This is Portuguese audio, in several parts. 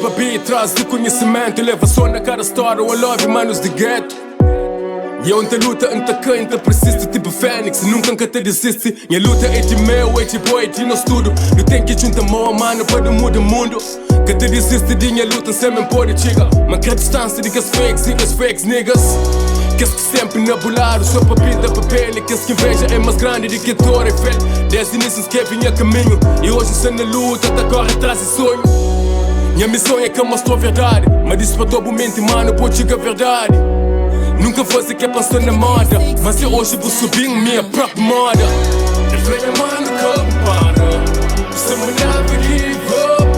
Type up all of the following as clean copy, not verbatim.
Viva B traz de conhecimento e leva só na cara história o love manos de gueto. E eu te luta, te quem, te persiste tipo Fênix, nunca te desiste. Minha luta é de meu, é de boy, de nós tudo. Não tem que juntar mão a mano para mudar o mundo. Que te desiste de minha luta, sempre pode chegar. Mas que a distância de que as fakes niggas. Que as que sempre nebularam, sua papita, papel. E que as que inveja é mais grande do que a Torre Eiffel. Desde início que vinha caminho, e hoje sendo na luta, tá corre atrás de sonho. Minha missão é que eu mostro a verdade, mas diz para todo momento, mano, pode chegar a verdade. Nunca fosse que passou na moda, mas eu hoje vou subir minha própria moda. Eu venho mano que para, você me never give up.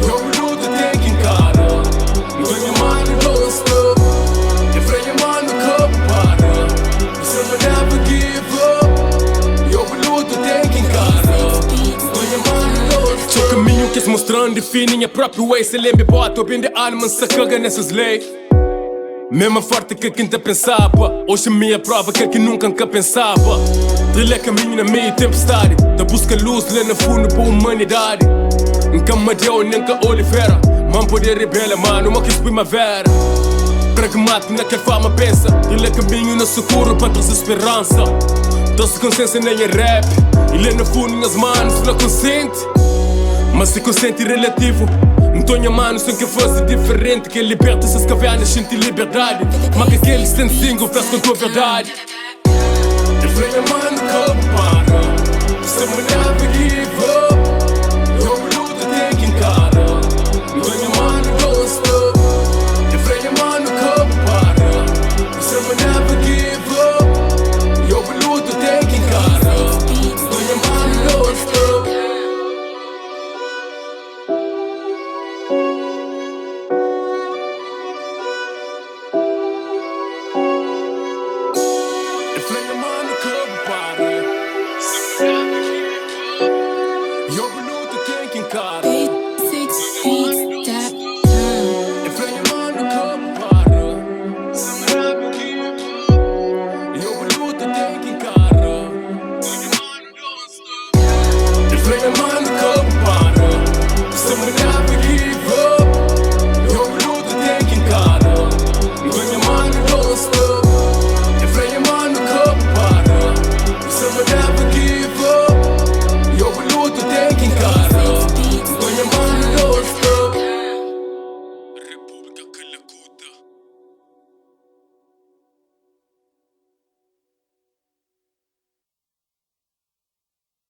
Eu luto, tem que encarar. Venho mano, don't stop. Eu venho mano que para, você me never give up. Eu luto, tem que encarar. Venho mano, don't stop. Seu caminho que se mostrando define a própria way. Se lembra, bota bem de alma, se caga nessas leis. Mesmo forte que quem te pensava, hoje minha prova que nunca pensava. Trilha caminho na minha tempestade, da busca luz lá no fundo para a humanidade. Nunca me deu, nunca Oliveira. Man poder rebela, mano, uma que es primavera. Pragmático naquela forma pensa. Trilha caminho no socorro para trazer esperança. Doce consciência nem é rap. E lá no fundo nas manos, não consente. Mas se consente relativo. Não mano, sem que fosse diferente. Que liberta essas cavernas, sente liberdade. Mas que aqueles têm single, faz com tua verdade. Eu venho mano que para, você me never give up.